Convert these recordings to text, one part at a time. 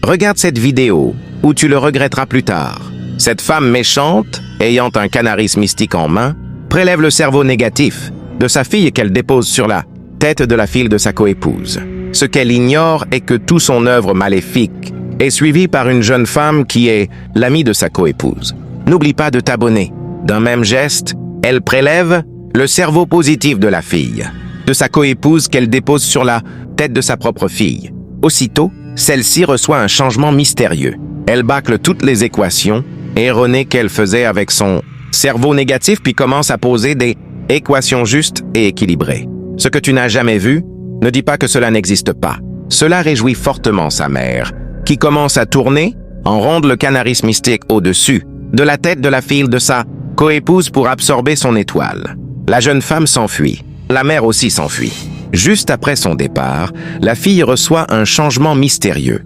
Regarde cette vidéo, ou tu le regretteras plus tard. Cette femme méchante, ayant un canaris mystique en main, prélève le cerveau négatif de sa fille qu'elle dépose sur la tête de la fille de sa coépouse. Ce qu'elle ignore est que toute son œuvre maléfique est suivie par une jeune femme qui est l'amie de sa coépouse. N'oublie pas de t'abonner. D'un même geste, elle prélève le cerveau positif de la fille, de sa coépouse qu'elle dépose sur la tête de sa propre fille. Aussitôt, celle-ci reçoit un changement mystérieux. Elle bâcle toutes les équations erronées qu'elle faisait avec son cerveau négatif puis commence à poser des équations justes et équilibrées. Ce que tu n'as jamais vu, ne dis pas que cela n'existe pas. Cela réjouit fortement sa mère, qui commence à tourner en ronde le canaris mystique au-dessus de la tête de la fille de sa coépouse pour absorber son étoile. La jeune femme s'enfuit. La mère aussi s'enfuit. Juste après son départ, la fille reçoit un changement mystérieux.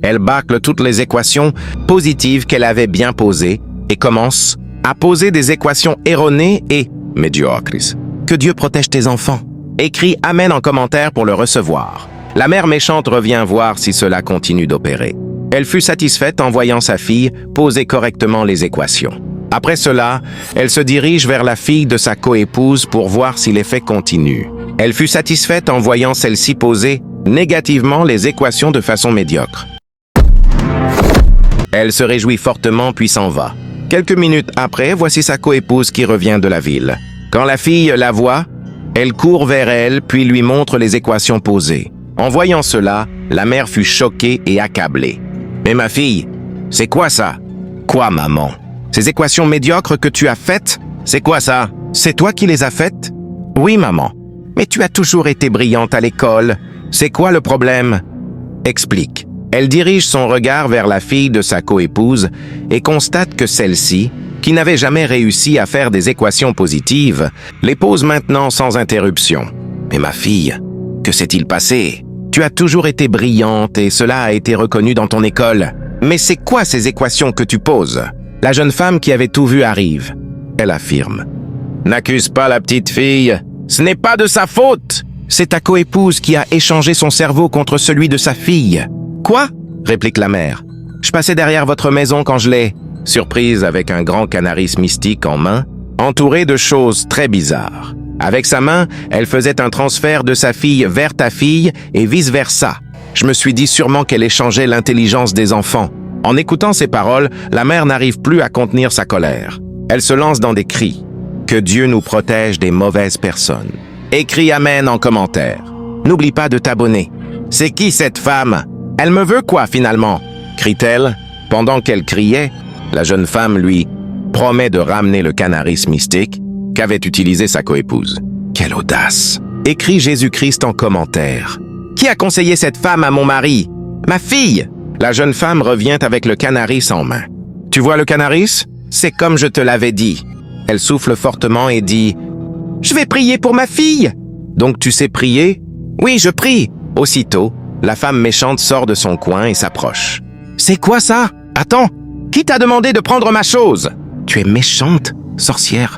Elle bâcle toutes les équations positives qu'elle avait bien posées et commence à poser des équations erronées et médiocres. Que Dieu protège tes enfants. Écris Amen en commentaire pour le recevoir. La mère méchante revient voir si cela continue d'opérer. Elle fut satisfaite en voyant sa fille poser correctement les équations. Après cela, elle se dirige vers la fille de sa coépouse pour voir si l'effet continue. Elle fut satisfaite en voyant celle-ci poser négativement les équations de façon médiocre. Elle se réjouit fortement puis s'en va. Quelques minutes après, voici sa coépouse qui revient de la ville. Quand la fille la voit, elle court vers elle puis lui montre les équations posées. En voyant cela, la mère fut choquée et accablée. « Mais ma fille, c'est quoi ça? »« Quoi, maman? Ces équations médiocres que tu as faites, c'est quoi ça? C'est toi qui les as faites? »« Oui, maman. Mais tu as toujours été brillante à l'école. C'est quoi le problème? » Explique. Elle dirige son regard vers la fille de sa coépouse et constate que celle-ci, qui n'avait jamais réussi à faire des équations positives, les pose maintenant sans interruption. « Mais ma fille, que s'est-il passé? Tu as toujours été brillante et cela a été reconnu dans ton école. Mais c'est quoi ces équations que tu poses? » La jeune femme qui avait tout vu arrive. Elle affirme. « N'accuse pas la petite fille. Ce n'est pas de sa faute. C'est ta coépouse qui a échangé son cerveau contre celui de sa fille. »« Quoi? » réplique la mère. « Je passais derrière votre maison quand je l'ai... » Surprise avec un grand canaris mystique en main, entouré de choses très bizarres. Avec sa main, elle faisait un transfert de sa fille vers ta fille et vice-versa. Je me suis dit sûrement qu'elle échangeait l'intelligence des enfants. En écoutant ces paroles, la mère n'arrive plus à contenir sa colère. Elle se lance dans des cris. Que Dieu nous protège des mauvaises personnes. Écris Amen en commentaire. N'oublie pas de t'abonner. C'est qui cette femme? Elle me veut quoi finalement? Crie-t-elle. Pendant qu'elle criait, la jeune femme lui promet de ramener le canaris mystique qu'avait utilisé sa coépouse. Quelle audace! Écris Jésus-Christ en commentaire. Qui a conseillé cette femme à mon mari? Ma fille! La jeune femme revient avec le canaris en main. Tu vois le canaris? C'est comme je te l'avais dit. Elle souffle fortement et dit « Je vais prier pour ma fille !»« Donc tu sais prier? »« Oui, je prie !» Aussitôt, la femme méchante sort de son coin et s'approche. « C'est quoi ça? Attends! Qui t'a demandé de prendre ma chose? Tu es méchante, sorcière. »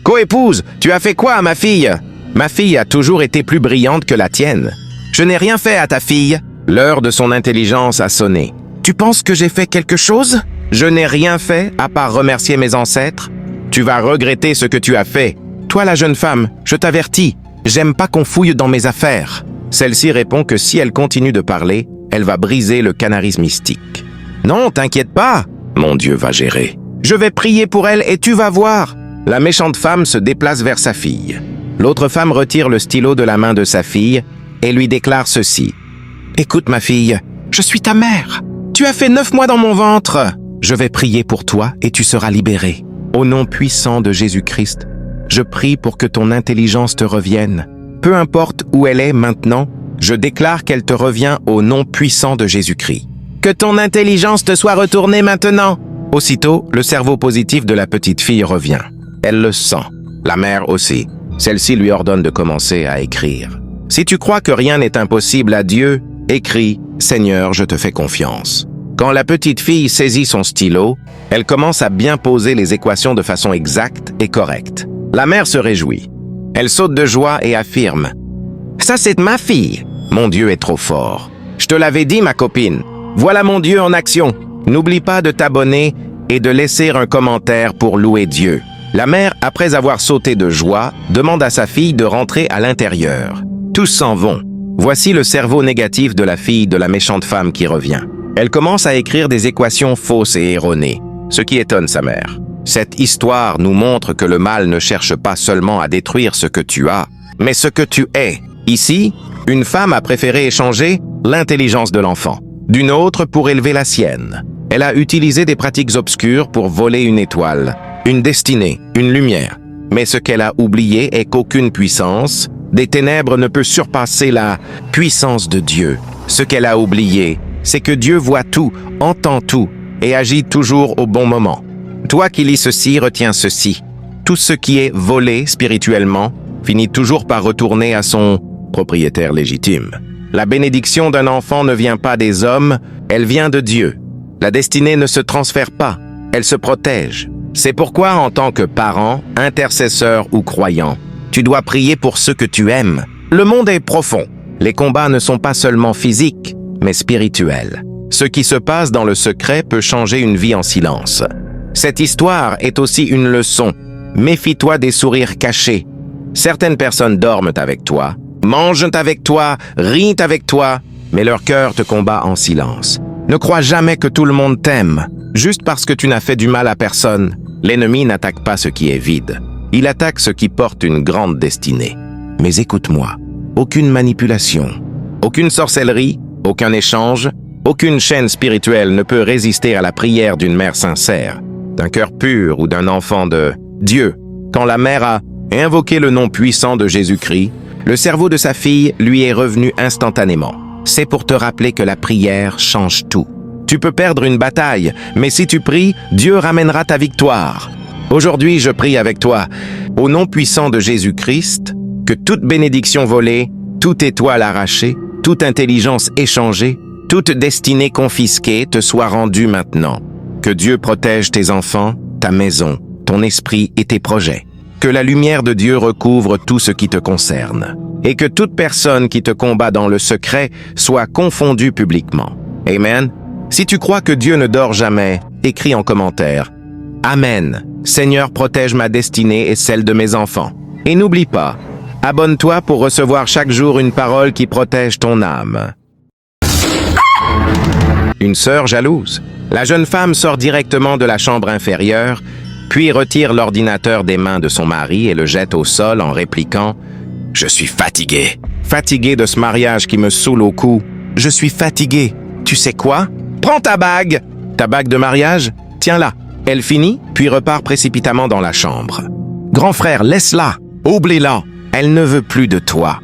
Coépouse, tu as fait quoi à ma fille? Ma fille a toujours été plus brillante que la tienne. Je n'ai rien fait à ta fille. L'heure de son intelligence a sonné. Tu penses que j'ai fait quelque chose? Je n'ai rien fait à part remercier mes ancêtres. Tu vas regretter ce que tu as fait. Toi, la jeune femme, je t'avertis, j'aime pas qu'on fouille dans mes affaires. Celle-ci répond que si elle continue de parler, elle va briser le canaris mystique. Non, t'inquiète pas, mon Dieu va gérer. Je vais prier pour elle et tu vas voir. La méchante femme se déplace vers sa fille. L'autre femme retire le stylo de la main de sa fille et lui déclare ceci. « Écoute ma fille, je suis ta mère. Tu as fait 9 mois dans mon ventre. Je vais prier pour toi et tu seras libérée. Au nom puissant de Jésus-Christ, je prie pour que ton intelligence te revienne. Peu importe où elle est maintenant, je déclare qu'elle te revient au nom puissant de Jésus-Christ. Que ton intelligence te soit retournée maintenant. » Aussitôt, le cerveau positif de la petite fille revient. Elle le sent. La mère aussi. Celle-ci lui ordonne de commencer à écrire. Si tu crois que rien n'est impossible à Dieu, écris « Seigneur, je te fais confiance ». Quand la petite fille saisit son stylo, elle commence à bien poser les équations de façon exacte et correcte. La mère se réjouit. Elle saute de joie et affirme « Ça, c'est ma fille. Mon Dieu est trop fort. Je te l'avais dit, ma copine. Voilà mon Dieu en action. N'oublie pas de t'abonner et de laisser un commentaire pour louer Dieu. La mère, après avoir sauté de joie, demande à sa fille de rentrer à l'intérieur. Tous s'en vont. Voici le cerveau négatif de la fille de la méchante femme qui revient. Elle commence à écrire des équations fausses et erronées, ce qui étonne sa mère. Cette histoire nous montre que le mal ne cherche pas seulement à détruire ce que tu as, mais ce que tu es. Ici, une femme a préféré échanger l'intelligence de l'enfant d'une autre pour élever la sienne. Elle a utilisé des pratiques obscures pour voler une étoile, une destinée, une lumière. Mais ce qu'elle a oublié est qu'aucune puissance des ténèbres ne peut surpasser la puissance de Dieu. Ce qu'elle a oublié, c'est que Dieu voit tout, entend tout et agit toujours au bon moment. Toi qui lis ceci, retiens ceci. Tout ce qui est volé spirituellement finit toujours par retourner à son propriétaire légitime. La bénédiction d'un enfant ne vient pas des hommes, elle vient de Dieu. La destinée ne se transfère pas, elle se protège. C'est pourquoi, en tant que parent, intercesseur ou croyant, tu dois prier pour ceux que tu aimes. Le monde est profond. Les combats ne sont pas seulement physiques, mais spirituels. Ce qui se passe dans le secret peut changer une vie en silence. Cette histoire est aussi une leçon. Méfie-toi des sourires cachés. Certaines personnes dorment avec toi, mangent avec toi, rient avec toi, mais leur cœur te combat en silence. Ne crois jamais que tout le monde t'aime. Juste parce que tu n'as fait du mal à personne, l'ennemi n'attaque pas ce qui est vide. Il attaque ce qui porte une grande destinée. Mais écoute-moi, aucune manipulation, aucune sorcellerie, aucun échange, aucune chaîne spirituelle ne peut résister à la prière d'une mère sincère, d'un cœur pur ou d'un enfant de Dieu. Quand la mère a invoqué le nom puissant de Jésus-Christ, le cerveau de sa fille lui est revenu instantanément. C'est pour te rappeler que la prière change tout. Tu peux perdre une bataille, mais si tu pries, Dieu ramènera ta victoire. Aujourd'hui, je prie avec toi, au nom puissant de Jésus-Christ, que toute bénédiction volée, toute étoile arrachée, toute intelligence échangée, toute destinée confisquée te soit rendue maintenant. Que Dieu protège tes enfants, ta maison, ton esprit et tes projets. Que la lumière de Dieu recouvre tout ce qui te concerne. Et que toute personne qui te combat dans le secret soit confondue publiquement. Amen. Si tu crois que Dieu ne dort jamais, écris en commentaire. Amen. Seigneur, protège ma destinée et celle de mes enfants. Et n'oublie pas, abonne-toi pour recevoir chaque jour une parole qui protège ton âme. Une sœur jalouse. La jeune femme sort directement de la chambre inférieure, puis retire l'ordinateur des mains de son mari et le jette au sol en répliquant « Je suis fatiguée. Fatiguée de ce mariage qui me saoule au cou. Je suis fatiguée. Tu sais quoi? Prends ta bague. Ta bague de mariage? Tiens-la. » Elle finit, puis repart précipitamment dans la chambre. « Grand frère, laisse-la. Oublie-la. Elle ne veut plus de toi. »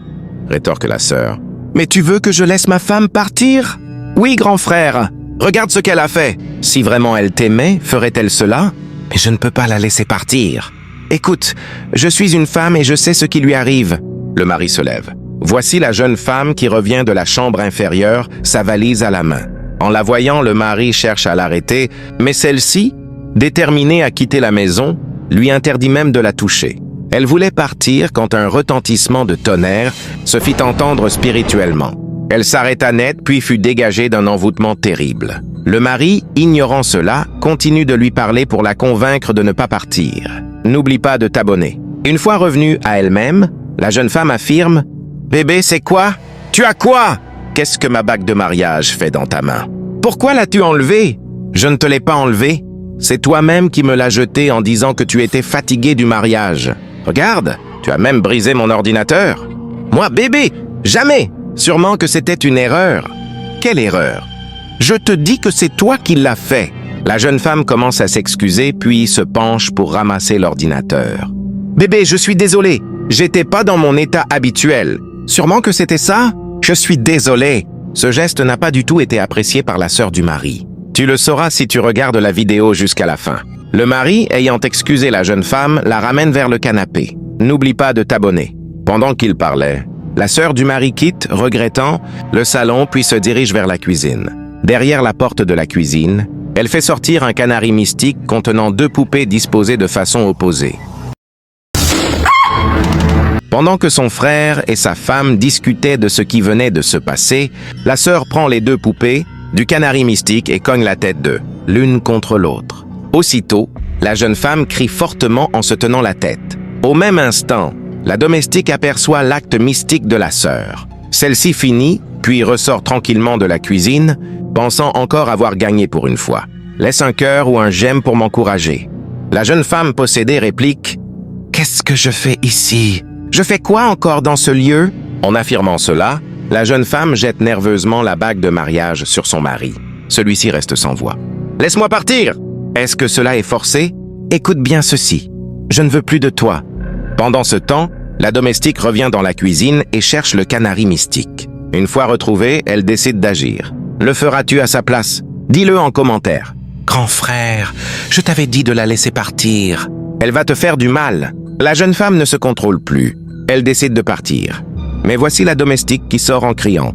rétorque la sœur. « Mais tu veux que je laisse ma femme partir? » « Oui, grand frère. Regarde ce qu'elle a fait. Si vraiment elle t'aimait, ferait-elle cela? Mais je ne peux pas la laisser partir. Écoute, je suis une femme et je sais ce qui lui arrive. » Le mari se lève. Voici la jeune femme qui revient de la chambre inférieure, sa valise à la main. En la voyant, le mari cherche à l'arrêter, mais celle-ci, déterminée à quitter la maison, lui interdit même de la toucher. Elle voulait partir quand un retentissement de tonnerre se fit entendre spirituellement. Elle s'arrêta net puis fut dégagée d'un envoûtement terrible. Le mari, ignorant cela, continue de lui parler pour la convaincre de ne pas partir. N'oublie pas de t'abonner. Une fois revenue à elle-même, la jeune femme affirme « Bébé, c'est quoi? Tu as quoi? Qu'est-ce que ma bague de mariage fait dans ta main? Pourquoi l'as-tu enlevée? Je ne te l'ai pas enlevée. C'est toi-même qui me l'as jetée en disant que tu étais fatigué du mariage. Regarde, tu as même brisé mon ordinateur. Moi, bébé, jamais! Sûrement que c'était une erreur. Quelle erreur? Je te dis que c'est toi qui l'as fait. » La jeune femme commence à s'excuser puis se penche pour ramasser l'ordinateur. « Bébé, je suis désolé. J'étais pas dans mon état habituel. Sûrement que c'était ça? Je suis désolé. » Ce geste n'a pas du tout été apprécié par la sœur du mari. Tu le sauras si tu regardes la vidéo jusqu'à la fin. Le mari, ayant excusé la jeune femme, la ramène vers le canapé. N'oublie pas de t'abonner. Pendant qu'il parlait, la sœur du mari quitte, regrettant, le salon puis se dirige vers la cuisine. Derrière la porte de la cuisine, elle fait sortir un canari mystique contenant 2 poupées disposées de façon opposée. Pendant que son frère et sa femme discutaient de ce qui venait de se passer, la sœur prend les deux poupées du canari mystique et cogne la tête d'eux, l'une contre l'autre. Aussitôt, la jeune femme crie fortement en se tenant la tête. Au même instant, la domestique aperçoit l'acte mystique de la sœur. Celle-ci finit, puis ressort tranquillement de la cuisine, pensant encore avoir gagné pour une fois. Laisse un cœur ou un j'aime pour m'encourager. La jeune femme possédée réplique « Qu'est-ce que je fais ici? Je fais quoi encore dans ce lieu ?» En affirmant cela, la jeune femme jette nerveusement la bague de mariage sur son mari. Celui-ci reste sans voix. « Laisse-moi partir !» Est-ce que cela est forcé? Écoute bien ceci. Je ne veux plus de toi. Pendant ce temps, la domestique revient dans la cuisine et cherche le canari mystique. Une fois retrouvé, elle décide d'agir. Le feras-tu à sa place? Dis-le en commentaire. Grand frère, je t'avais dit de la laisser partir. Elle va te faire du mal. La jeune femme ne se contrôle plus. Elle décide de partir. Mais voici la domestique qui sort en criant.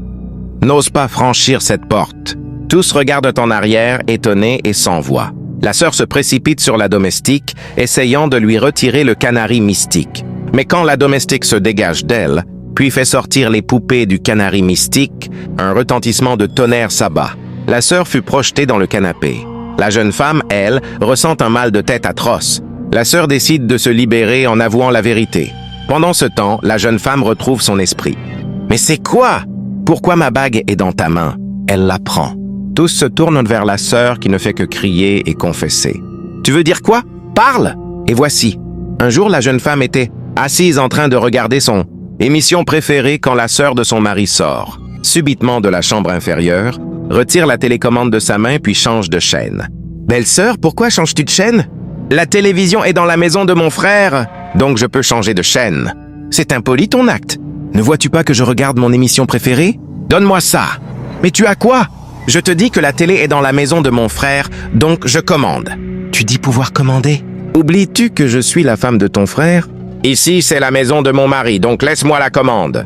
N'ose pas franchir cette porte. Tous regardent en arrière, étonnés et sans voix. La sœur se précipite sur la domestique, essayant de lui retirer le canari mystique. Mais quand la domestique se dégage d'elle, puis fait sortir les poupées du canari mystique, un retentissement de tonnerre s'abat. La sœur fut projetée dans le canapé. La jeune femme, elle, ressent un mal de tête atroce. La sœur décide de se libérer en avouant la vérité. Pendant ce temps, la jeune femme retrouve son esprit. « Mais c'est quoi? Pourquoi ma bague est dans ta main? » Elle la prend. Tous se tournent vers la sœur qui ne fait que crier et confesser. « Tu veux dire quoi? Parle! » Et voici. Un jour, la jeune femme était assise en train de regarder son émission préférée quand la sœur de son mari sort. Subitement de la chambre inférieure, retire la télécommande de sa main puis change de chaîne. « Belle-sœur, pourquoi changes-tu de chaîne? La télévision est dans la maison de mon frère, donc je peux changer de chaîne. C'est impoli ton acte. Ne vois-tu pas que je regarde mon émission préférée? Donne-moi ça. Mais tu as quoi? Je te dis que la télé est dans la maison de mon frère, donc je commande. Tu dis pouvoir commander? Oublies-tu que je suis la femme de ton frère? Ici, c'est la maison de mon mari, donc laisse-moi la commande.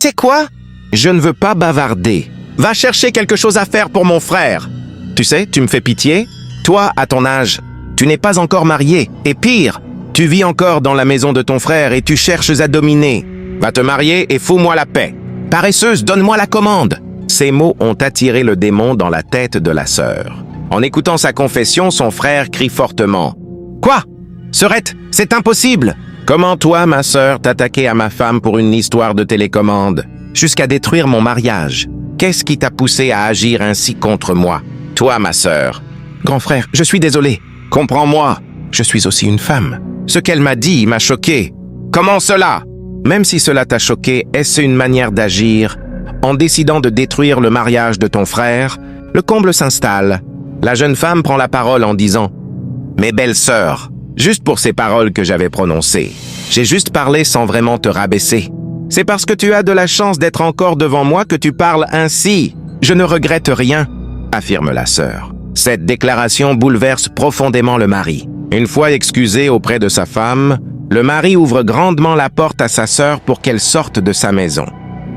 C'est quoi? Je ne veux pas bavarder. Va chercher quelque chose à faire pour mon frère. Tu sais, tu me fais pitié. Toi, à ton âge, tu n'es pas encore marié. Et pire, tu vis encore dans la maison de ton frère et tu cherches à dominer. Va te marier et fous-moi la paix. Paresseuse, donne-moi la commande. Ces mots ont attiré le démon dans la tête de la sœur. En écoutant sa confession, son frère crie fortement. « Quoi? Sœurette, c'est impossible! Comment toi, ma sœur, t'attaquer à ma femme pour une histoire de télécommande? Jusqu'à détruire mon mariage? Qu'est-ce qui t'a poussé à agir ainsi contre moi? Toi, ma sœur. Grand frère, je suis désolé. Comprends-moi. Je suis aussi une femme. Ce qu'elle m'a dit m'a choqué. Comment cela? Même si cela t'a choqué, est-ce une manière d'agir? En décidant de détruire le mariage de ton frère, le comble s'installe. La jeune femme prend la parole en disant « Mes belles sœurs, juste pour ces paroles que j'avais prononcées, j'ai juste parlé sans vraiment te rabaisser. C'est parce que tu as de la chance d'être encore devant moi que tu parles ainsi. Je ne regrette rien, » affirme la sœur. Cette déclaration bouleverse profondément le mari. Une fois excusé auprès de sa femme, le mari ouvre grandement la porte à sa sœur pour qu'elle sorte de sa maison.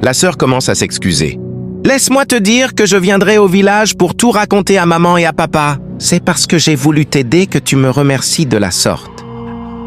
La sœur commence à s'excuser. « Laisse-moi te dire que je viendrai au village pour tout raconter à maman et à papa. C'est parce que j'ai voulu t'aider que tu me remercies de la sorte.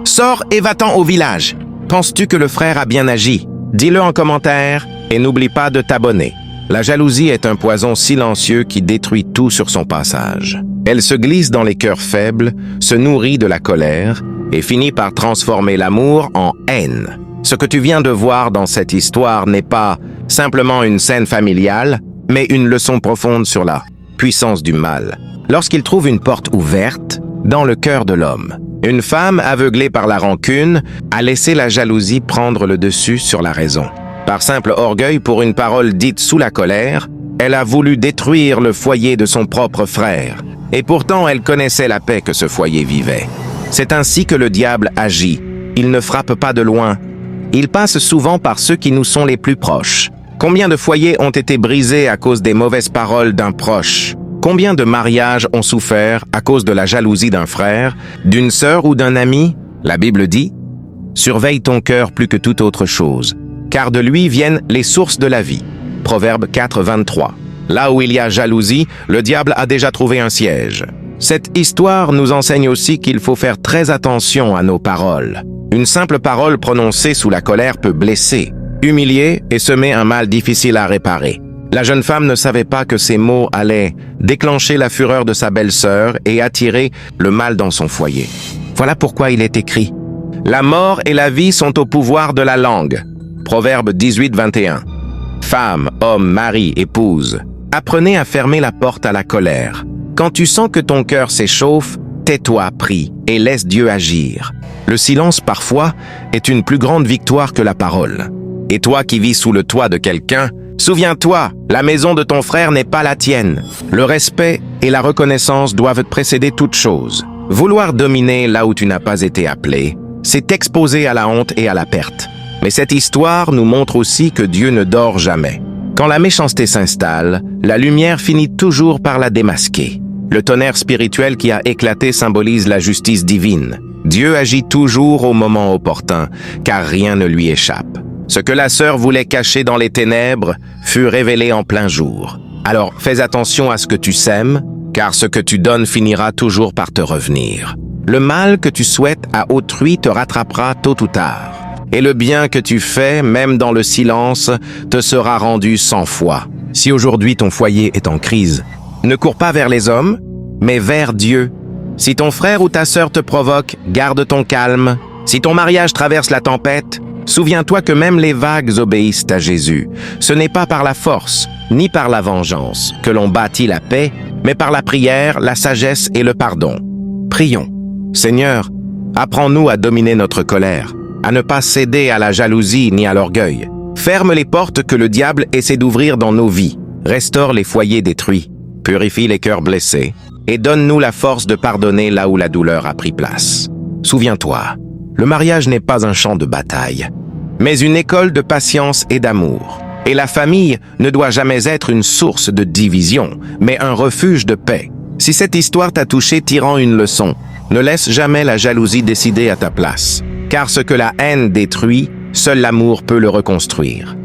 Sors et va-t'en au village. Penses-tu que le frère a bien agi? Dis-le en commentaire et n'oublie pas de t'abonner. » La jalousie est un poison silencieux qui détruit tout sur son passage. Elle se glisse dans les cœurs faibles, se nourrit de la colère et finit par transformer l'amour en haine. Ce que tu viens de voir dans cette histoire n'est pas simplement une scène familiale, mais une leçon profonde sur la puissance du mal. Lorsqu'il trouve une porte ouverte dans le cœur de l'homme, une femme aveuglée par la rancune a laissé la jalousie prendre le dessus sur la raison. Par simple orgueil pour une parole dite sous la colère, elle a voulu détruire le foyer de son propre frère. Et pourtant, elle connaissait la paix que ce foyer vivait. C'est ainsi que le diable agit. Il ne frappe pas de loin. Il passe souvent par ceux qui nous sont les plus proches. Combien de foyers ont été brisés à cause des mauvaises paroles d'un proche? Combien de mariages ont souffert à cause de la jalousie d'un frère, d'une sœur ou d'un ami? La Bible dit « Surveille ton cœur plus que toute autre chose, car de lui viennent les sources de la vie. » Proverbe 4, 23. Là où il y a jalousie, le diable a déjà trouvé un siège. Cette histoire nous enseigne aussi qu'il faut faire très attention à nos paroles. Une simple parole prononcée sous la colère peut blesser, humilier et semer un mal difficile à réparer. La jeune femme ne savait pas que ces mots allaient déclencher la fureur de sa belle-sœur et attirer le mal dans son foyer. Voilà pourquoi il est écrit « La mort et la vie sont au pouvoir de la langue ». Proverbe 18, 21. Femme, homme, mari, épouse, apprenez à fermer la porte à la colère. Quand tu sens que ton cœur s'échauffe, tais-toi, prie, et laisse Dieu agir. Le silence, parfois, est une plus grande victoire que la parole. Et toi qui vis sous le toit de quelqu'un, souviens-toi, la maison de ton frère n'est pas la tienne. Le respect et la reconnaissance doivent précéder toute chose. Vouloir dominer là où tu n'as pas été appelé, c'est t'exposer à la honte et à la perte. Mais cette histoire nous montre aussi que Dieu ne dort jamais. Quand la méchanceté s'installe, la lumière finit toujours par la démasquer. Le tonnerre spirituel qui a éclaté symbolise la justice divine. Dieu agit toujours au moment opportun, car rien ne lui échappe. Ce que la sœur voulait cacher dans les ténèbres fut révélé en plein jour. Alors fais attention à ce que tu sèmes, car ce que tu donnes finira toujours par te revenir. Le mal que tu souhaites à autrui te rattrapera tôt ou tard. Et le bien que tu fais, même dans le silence, te sera rendu 100 fois. Si aujourd'hui ton foyer est en crise, ne cours pas vers les hommes, mais vers Dieu. Si ton frère ou ta sœur te provoque, garde ton calme. Si ton mariage traverse la tempête, souviens-toi que même les vagues obéissent à Jésus. Ce n'est pas par la force, ni par la vengeance, que l'on bâtit la paix, mais par la prière, la sagesse et le pardon. Prions. Seigneur, apprends-nous à dominer notre colère, à ne pas céder à la jalousie ni à l'orgueil. Ferme les portes que le diable essaie d'ouvrir dans nos vies. Restaure les foyers détruits. Purifie les cœurs blessés. Et donne-nous la force de pardonner là où la douleur a pris place. Souviens-toi, le mariage n'est pas un champ de bataille, mais une école de patience et d'amour. Et la famille ne doit jamais être une source de division, mais un refuge de paix. Si cette histoire t'a touché, tirant une leçon, ne laisse jamais la jalousie décider à ta place. Car ce que la haine détruit, seul l'amour peut le reconstruire.